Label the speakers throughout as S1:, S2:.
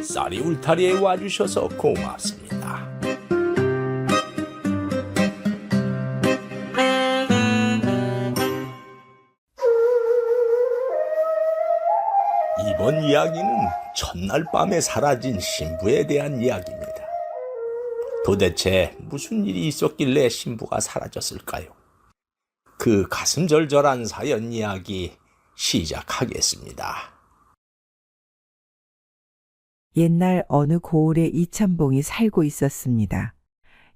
S1: 쌀이 울타리에 와주셔서 고맙습니다. 이번 이야기는 첫날 밤에 사라진 신부에 대한 이야기입니다. 도대체 무슨 일이 있었길래 신부가 사라졌을까요? 그 가슴 절절한 사연 이야기 시작하겠습니다.
S2: 옛날 어느 고을에 이참봉이 살고 있었습니다.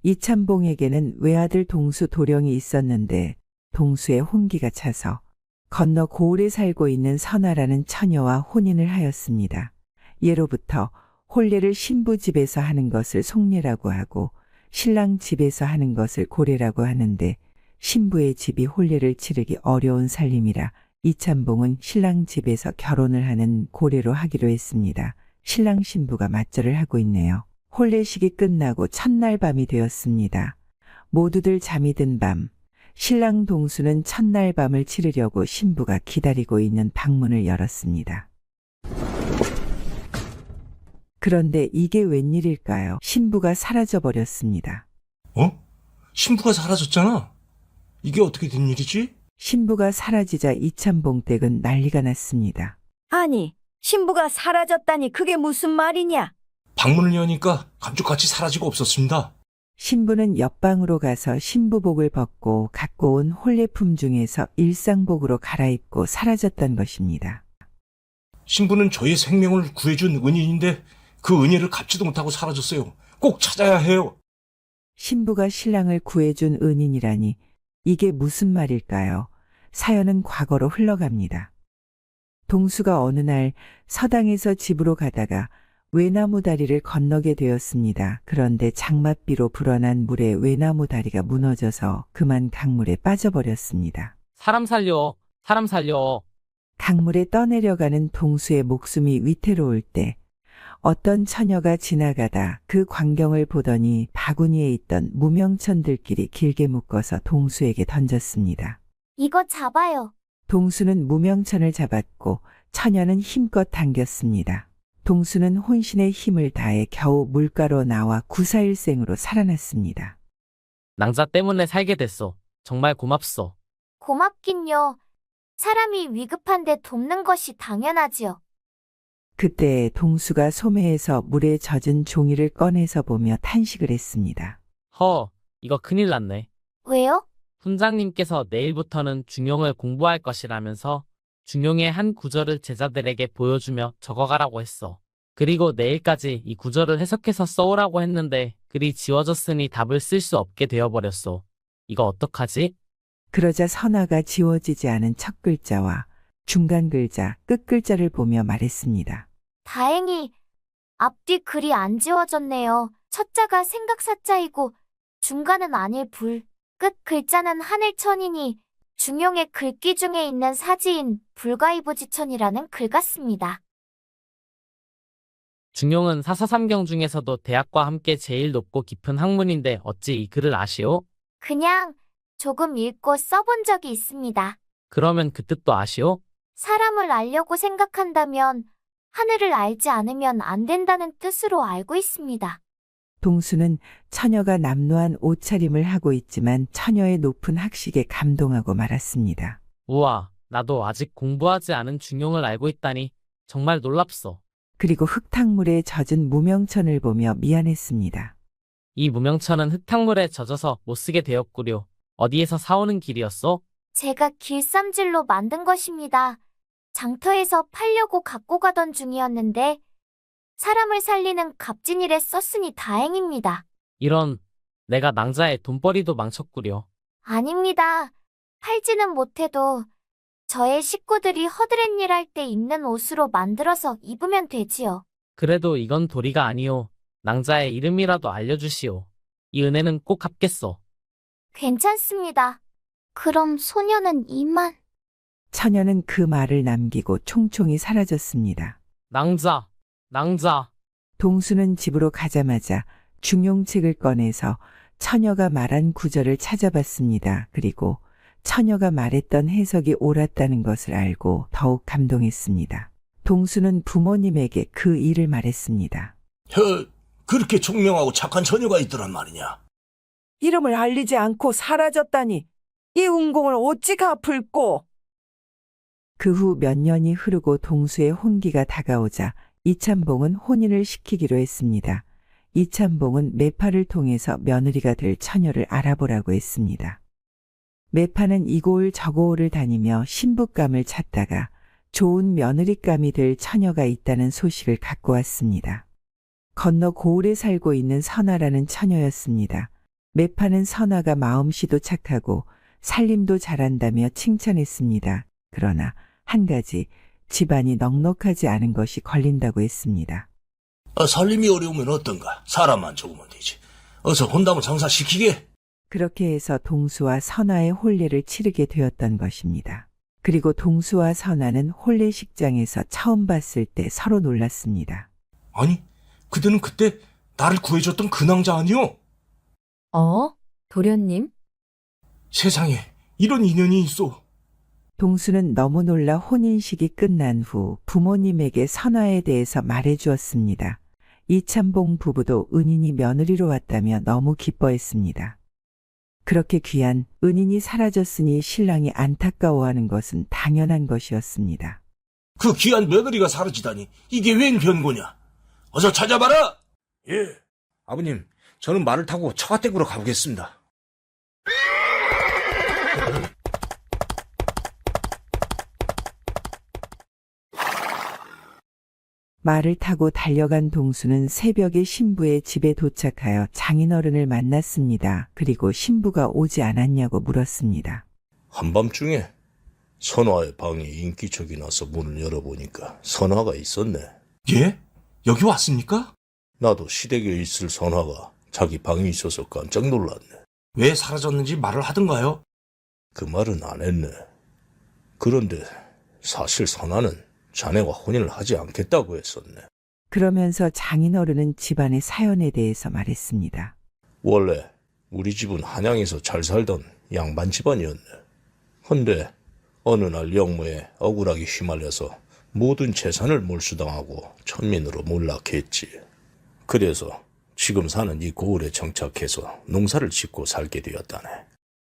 S2: 이참봉에게는 외아들 동수 도령이 있었는데 동수의 혼기가 차서 건너 고을에 살고 있는 선아라는 처녀와 혼인을 하였습니다. 예로부터 혼례를 신부 집에서 하는 것을 속례라고 하고 신랑 집에서 하는 것을 고례라고 하는데 신부의 집이 혼례를 치르기 어려운 살림이라 이참봉은 신랑 집에서 결혼을 하는 고례로 하기로 했습니다. 신랑 신부가 맞절을 하고 있네요. 혼례식이 끝나고 첫날 밤이 되었습니다. 모두들 잠이 든 밤, 신랑 동수는 첫날 밤을 치르려고 신부가 기다리고 있는 방문을 열었습니다. 그런데 이게 웬일일까요? 신부가 사라져버렸습니다.
S3: 신부가 사라졌잖아. 이게 어떻게 된 일이지?
S2: 신부가 사라지자 이참봉 댁은 난리가 났습니다.
S4: 아니, 신부가 사라졌다니 그게 무슨 말이냐?
S3: 방문을 여니까 감쪽같이 사라지고 없었습니다.
S2: 신부는 옆방으로 가서 신부복을 벗고 갖고 온 혼례품 중에서 일상복으로 갈아입고 사라졌던 것입니다.
S3: 신부는 저의 생명을 구해준 은인인데 그 은혜를 갚지도 못하고 사라졌어요. 꼭 찾아야 해요.
S2: 신부가 신랑을 구해준 은인이라니 이게 무슨 말일까요? 사연은 과거로 흘러갑니다. 동수가 어느 날 서당에서 집으로 가다가 외나무 다리를 건너게 되었습니다. 그런데 장맛비로 불어난 물에 외나무 다리가 무너져서 그만 강물에 빠져버렸습니다.
S5: 사람 살려, 사람 살려.
S2: 강물에 떠내려가는 동수의 목숨이 위태로울 때 어떤 처녀가 지나가다 그 광경을 보더니 바구니에 있던 무명천들끼리 길게 묶어서 동수에게 던졌습니다.
S6: 이거 잡아요.
S2: 동수는 무명천을 잡았고 처녀는 힘껏 당겼습니다. 동수는 혼신의 힘을 다해 겨우 물가로 나와 구사일생으로 살아났습니다.
S5: 낭자 때문에 살게 됐어. 정말 고맙소.
S6: 고맙긴요. 사람이 위급한데 돕는 것이 당연하지요.
S2: 그때 동수가 소매에서 물에 젖은 종이를 꺼내서 보며 탄식을 했습니다.
S5: 이거 큰일 났네.
S6: 왜요?
S5: 훈장님께서 내일부터는 중용을 공부할 것이라면서 중용의 한 구절을 제자들에게 보여주며 적어가라고 했어. 그리고 내일까지 이 구절을 해석해서 써오라고 했는데 글이 지워졌으니 답을 쓸 수 없게 되어버렸어. 이거 어떡하지?
S2: 그러자 선아가 지워지지 않은 첫 글자와 중간 글자, 끝 글자를 보며 말했습니다.
S6: 다행히 앞뒤 글이 안 지워졌네요. 첫 자가 생각사자이고 중간은 아닐 불, 끝 글자는 하늘천이니 중용의 글귀 중에 있는 사지인 불가이부지천이라는 글 같습니다.
S5: 중용은 사서삼경 중에서도 대학과 함께 제일 높고 깊은 학문인데 어찌 이 글을 아시오?
S6: 그냥 조금 읽고 써본 적이 있습니다.
S5: 그러면 그 뜻도 아시오?
S6: 사람을 알려고 생각한다면 하늘을 알지 않으면 안 된다는 뜻으로 알고 있습니다.
S2: 동수는 처녀가 남루한 옷차림을 하고 있지만 처녀의 높은 학식에 감동하고 말았습니다.
S5: 우와, 나도 아직 공부하지 않은 중용을 알고 있다니 정말 놀랍소.
S2: 그리고 흙탕물에 젖은 무명천을 보며 미안했습니다.
S5: 이 무명천은 흙탕물에 젖어서 못쓰게 되었구려. 어디에서 사오는 길이었소?
S6: 제가 길쌈질로 만든 것입니다. 장터에서 팔려고 갖고 가던 중이었는데 사람을 살리는 값진 일에 썼으니 다행입니다.
S5: 이런, 내가 낭자의 돈벌이도 망쳤구려.
S6: 아닙니다. 팔지는 못해도 저의 식구들이 허드렛일 할 때 입는 옷으로 만들어서 입으면 되지요.
S5: 그래도 이건 도리가 아니오. 낭자의 이름이라도 알려주시오. 이 은혜는 꼭 갚겠소.
S6: 괜찮습니다. 그럼 소녀는 이만.
S2: 처녀는 그 말을 남기고 총총히 사라졌습니다.
S5: 낭자.
S2: 동수는 집으로 가자마자 중용책을 꺼내서 처녀가 말한 구절을 찾아봤습니다. 그리고 처녀가 말했던 해석이 옳았다는 것을 알고 더욱 감동했습니다. 동수는 부모님에게 그 일을 말했습니다.
S3: 그렇게 총명하고 착한 처녀가 있더란 말이냐?
S4: 이름을 알리지 않고 사라졌다니 이 운공을 어찌 갚을꼬?
S2: 그 후 몇 년이 흐르고 동수의 혼기가 다가오자 이참봉은 혼인을 시키기로 했습니다. 이참봉은 매파를 통해서 며느리가 될 처녀를 알아보라고 했습니다. 매파는 이고을 저고을을 다니며 신부감을 찾다가 좋은 며느리감이 될 처녀가 있다는 소식을 갖고 왔습니다. 건너 고을에 살고 있는 선아라는 처녀였습니다. 매파는 선아가 마음씨도 착하고 살림도 잘한다며 칭찬했습니다. 그러나 한 가지 집안이 넉넉하지 않은 것이 걸린다고 했습니다.
S3: 살림이 어려우면 어떤가? 사람만 적으면 되지. 어서 혼담을 장사시키게.
S2: 그렇게 해서 동수와 선아의 혼례를 치르게 되었던 것입니다. 그리고 동수와 선아는 혼례식장에서 처음 봤을 때 서로 놀랐습니다.
S3: 아니, 그대는 그때 나를 구해줬던 그 낭자 아니오?
S4: 도련님?
S3: 세상에 이런 인연이 있어.
S2: 동수는 너무 놀라 혼인식이 끝난 후 부모님에게 선아에 대해서 말해 주었습니다. 이참봉 부부도 은인이 며느리로 왔다며 너무 기뻐했습니다. 그렇게 귀한 은인이 사라졌으니 신랑이 안타까워하는 것은 당연한 것이었습니다.
S3: 그 귀한 며느리가 사라지다니 이게 웬 변고냐? 어서 찾아봐라. 예. 아버님, 저는 말을 타고 처가댁으로 가보겠습니다.
S2: 말을 타고 달려간 동수는 새벽에 신부의 집에 도착하여 장인어른을 만났습니다. 그리고 신부가 오지 않았냐고 물었습니다.
S1: 한밤중에 선화의 방에 인기척이 나서 문을 열어보니까 선화가 있었네.
S3: 예? 여기 왔습니까?
S1: 나도 시댁에 있을 선화가 자기 방에 있어서 깜짝 놀랐네.
S3: 왜 사라졌는지 말을 하던가요?
S1: 그 말은 안 했네. 그런데 사실 선화는 자네와 혼인을 하지 않겠다고 했었네.
S2: 그러면서 장인어른은 집안의 사연에 대해서 말했습니다.
S1: 원래 우리 집은 한양에서 잘 살던 양반 집안이었네. 헌데 어느 날 영모에 억울하게 휘말려서 모든 재산을 몰수당하고 천민으로 몰락했지. 그래서 지금 사는 이 고을에 정착해서 농사를 짓고 살게 되었다네.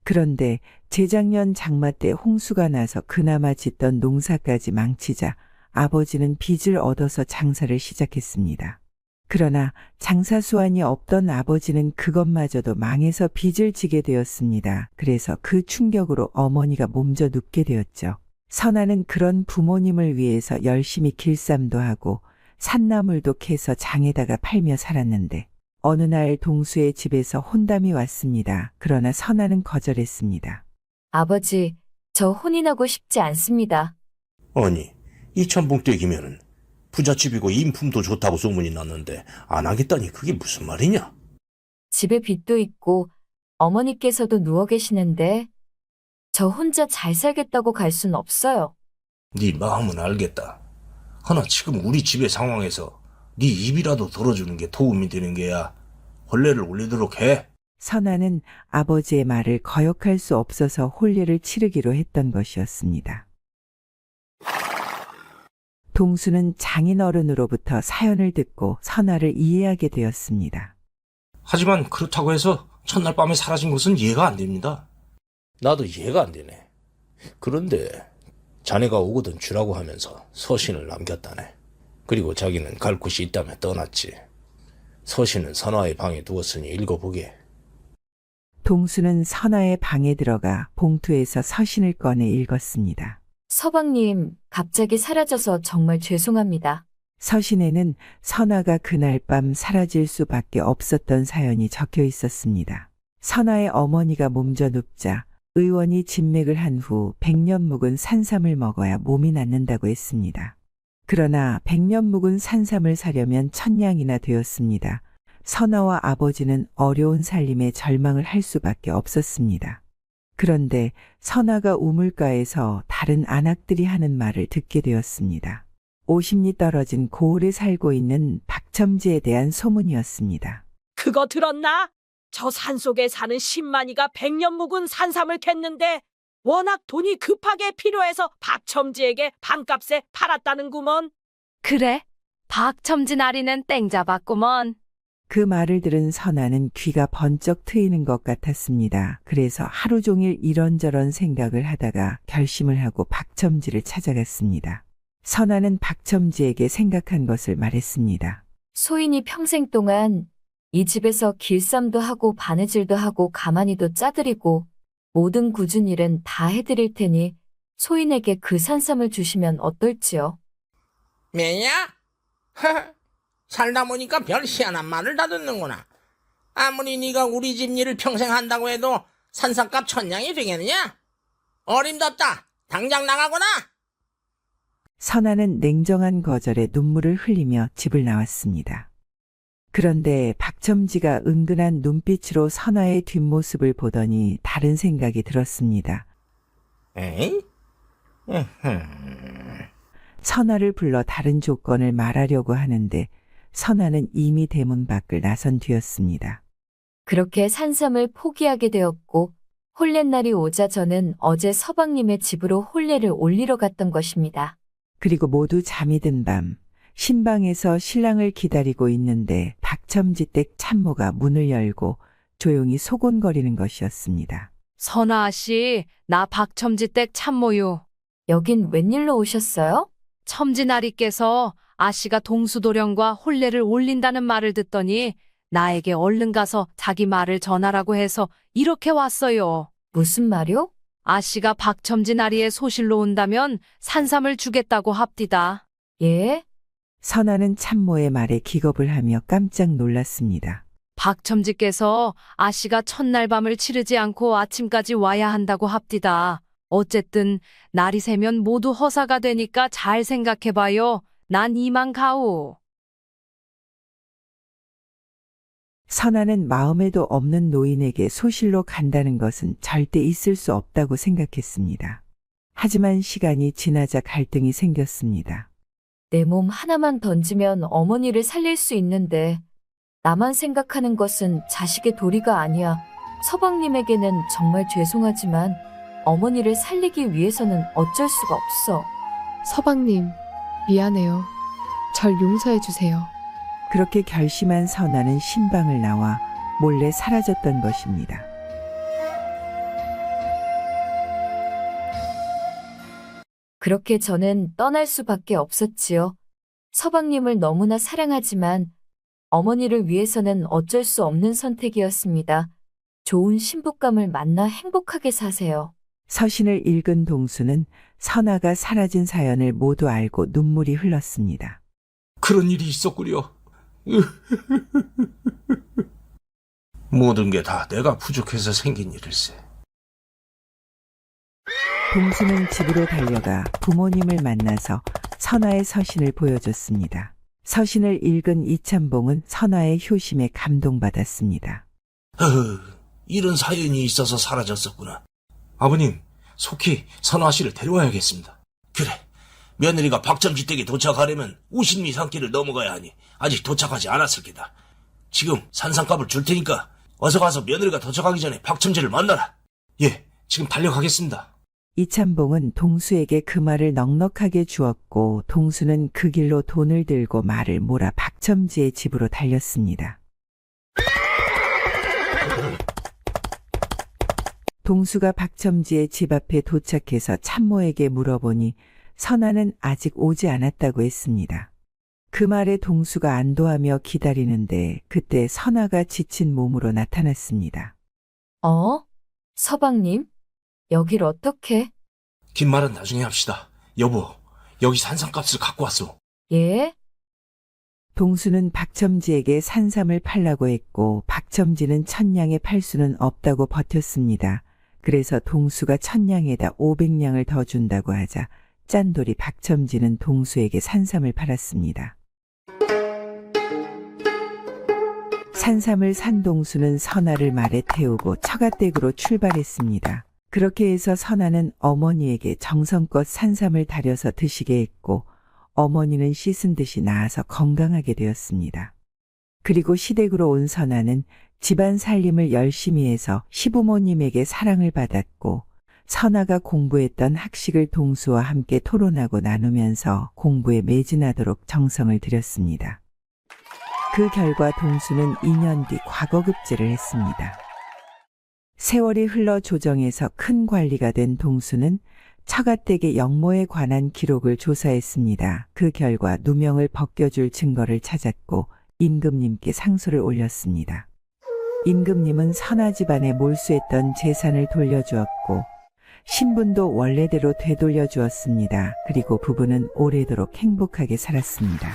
S2: 그런데 재작년 장마 때 홍수가 나서 그나마 짓던 농사까지 망치자 아버지는 빚을 얻어서 장사를 시작했습니다. 그러나 장사 수완이 없던 아버지는 그것마저도 망해서 빚을 지게 되었습니다. 그래서 그 충격으로 어머니가 몸져 눕게 되었죠. 선아는 그런 부모님을 위해서 열심히 길쌈도 하고 산나물도 캐서 장에다가 팔며 살았는데 어느 날 동수의 집에서 혼담이 왔습니다. 그러나 선아는 거절했습니다.
S7: 아버지, 저 혼인하고 싶지 않습니다.
S1: 아니, 이참봉 댁이면은 부잣집이고 인품도 좋다고 소문이 났는데 안 하겠다니 그게 무슨 말이냐?
S7: 집에 빚도 있고 어머니께서도 누워 계시는데 저 혼자 잘 살겠다고 갈 순 없어요.
S3: 네 마음은 알겠다. 허나 지금 우리 집의 상황에서 네 입이라도 들어주는 게 도움이 되는 게야. 혼례를 올리도록 해.
S2: 선아는 아버지의 말을 거역할 수 없어서 혼례를 치르기로 했던 것이었습니다. 동수는 장인어른으로부터 사연을 듣고 선아를 이해하게 되었습니다.
S3: 하지만 그렇다고 해서 첫날 밤에 사라진 것은 이해가 안 됩니다.
S1: 나도 이해가 안 되네. 그런데 자네가 오거든 주라고 하면서 서신을 남겼다네. 그리고 자기는 갈 곳이 있다며 떠났지. 서신은 선화의 방에 두었으니 읽어보게.
S2: 동수는 선아의 방에 들어가 봉투에서 서신을 꺼내 읽었습니다.
S7: 서방님, 갑자기 사라져서 정말 죄송합니다.
S2: 서신에는 선아가 그날 밤 사라질 수밖에 없었던 사연이 적혀 있었습니다. 선아의 어머니가 몸져 눕자 의원이 진맥을 한 후 100년 묵은 산삼을 먹어야 몸이 낫는다고 했습니다. 그러나 100년 묵은 산삼을 사려면 1000냥이나 되었습니다. 선아와 아버지는 어려운 살림에 절망을 할 수밖에 없었습니다. 그런데 선아가 우물가에서 다른 안악들이 하는 말을 듣게 되었습니다. 50리 떨어진 고을에 살고 있는 박첨지에 대한 소문이었습니다.
S8: 그거 들었나? 저 산속에 사는 신만이가 100년 묵은 산삼을 캤는데 워낙 돈이 급하게 필요해서 박첨지에게 반값에 팔았다는구먼.
S9: 그래? 박첨지 나리는 땡 잡았구먼.
S2: 그 말을 들은 선아는 귀가 번쩍 트이는 것 같았습니다. 그래서 하루 종일 이런저런 생각을 하다가 결심을 하고 박첨지를 찾아갔습니다. 선아는 박첨지에게 생각한 것을 말했습니다.
S7: 소인이 평생 동안 이 집에서 길쌈도 하고 바느질도 하고 가마니도 짜드리고 모든 굳은 일은 다 해드릴 테니 소인에게 그 산삼을 주시면 어떨지요?
S10: 매야? 살다 보니까 별 희한한 말을 다 듣는구나. 아무리 네가 우리 집 일을 평생 한다고 해도 산삼값 천냥이 되겠느냐? 어림덥다. 당장 나가거나.
S2: 선아는 냉정한 거절에 눈물을 흘리며 집을 나왔습니다. 그런데 박첨지가 은근한 눈빛으로 선아의 뒷모습을 보더니 다른 생각이 들었습니다.
S10: 에이?
S2: 선아를 불러 다른 조건을 말하려고 하는데 선아는 이미 대문 밖을 나선 뒤였습니다.
S7: 그렇게 산삼을 포기하게 되었고 혼례날이 오자 저는 어제 서방님의 집으로 혼례를 올리러 갔던 것입니다.
S2: 그리고 모두 잠이 든 밤 신방에서 신랑을 기다리고 있는데 박첨지 댁 참모가 문을 열고 조용히 소곤거리는 것이었습니다.
S9: 선아 씨, 나 박첨지 댁 참모유.
S7: 여긴 웬일로 오셨어요?
S9: 첨지 나리께서 아씨가 동수도령과 혼례를 올린다는 말을 듣더니 나에게 얼른 가서 자기 말을 전하라고 해서 이렇게 왔어요.
S7: 무슨 말요?
S9: 아씨가 박첨지 나리의 소실로 온다면 산삼을 주겠다고 합디다.
S7: 예?
S2: 선아는 참모의 말에 기겁을 하며 깜짝 놀랐습니다.
S9: 박첨지께서 아씨가 첫날 밤을 치르지 않고 아침까지 와야 한다고 합디다. 어쨌든 날이 새면 모두 허사가 되니까 잘 생각해봐요. 난 이만 가오.
S2: 선아는 마음에도 없는 노인에게 소실로 간다는 것은 절대 있을 수 없다고 생각했습니다. 하지만 시간이 지나자 갈등이 생겼습니다.
S7: 내 몸 하나만 던지면 어머니를 살릴 수 있는데 나만 생각하는 것은 자식의 도리가 아니야. 서방님에게는 정말 죄송하지만 어머니를 살리기 위해서는 어쩔 수가 없어.
S11: 서방님, 미안해요. 절 용서해 주세요.
S2: 그렇게 결심한 선아는 신방을 나와 몰래 사라졌던 것입니다.
S7: 그렇게 저는 떠날 수밖에 없었지요. 서방님을 너무나 사랑하지만 어머니를 위해서는 어쩔 수 없는 선택이었습니다. 좋은 신부감을 만나 행복하게 사세요.
S2: 서신을 읽은 동수는 선아가 사라진 사연을 모두 알고 눈물이 흘렀습니다.
S3: 그런 일이 있었구려. 모든 게 다 내가 부족해서 생긴 일일세.
S2: 동수는 집으로 달려가 부모님을 만나서 선아의 서신을 보여줬습니다. 서신을 읽은 이참봉은 선아의 효심에 감동받았습니다.
S3: 이런 사연이 있어서 사라졌었구나. 아버님, 속히 선아 씨를 데려와야겠습니다. 그래, 며느리가 박첨지 댁에 도착하려면 우신리 산길을 넘어가야 하니 아직 도착하지 않았을 게다. 지금 산삼값을 줄 테니까 어서 가서 며느리가 도착하기 전에 박첨지를 만나라. 예, 지금 달려가겠습니다.
S2: 이참봉은 동수에게 그 말을 넉넉하게 주었고 동수는 그 길로 돈을 들고 말을 몰아 박첨지의 집으로 달렸습니다. 동수가 박첨지의 집 앞에 도착해서 참모에게 물어보니 선아는 아직 오지 않았다고 했습니다. 그 말에 동수가 안도하며 기다리는데 그때 선아가 지친 몸으로 나타났습니다.
S7: 서방님? 여길 어떻게?
S3: 긴 말은 나중에 합시다. 여보, 여기 산삼값을 갖고 왔소.
S7: 예?
S2: 동수는 박첨지에게 산삼을 팔라고 했고 박첨지는 천냥에 팔 수는 없다고 버텼습니다. 그래서 동수가 천냥에다 500냥을 더 준다고 하자 짠돌이 박첨지는 동수에게 산삼을 팔았습니다. 산삼을 산 동수는 선아를 말에 태우고 처가댁으로 출발했습니다. 그렇게 해서 선아는 어머니에게 정성껏 산삼을 달여서 드시게 했고 어머니는 씻은 듯이 나아서 건강하게 되었습니다. 그리고 시댁으로 온 선아는 집안 살림을 열심히 해서 시부모님에게 사랑을 받았고 선아가 공부했던 학식을 동수와 함께 토론하고 나누면서 공부에 매진하도록 정성을 들였습니다. 그 결과 동수는 2년 뒤 과거급제를 했습니다. 세월이 흘러 조정에서 큰 관리가 된 동수는 처가댁의 영모에 관한 기록을 조사했습니다. 그 결과 누명을 벗겨줄 증거를 찾았고 임금님께 상소를 올렸습니다. 임금님은 선아 집안에 몰수했던 재산을 돌려주었고 신분도 원래대로 되돌려 주었습니다. 그리고 부부는 오래도록 행복하게 살았습니다.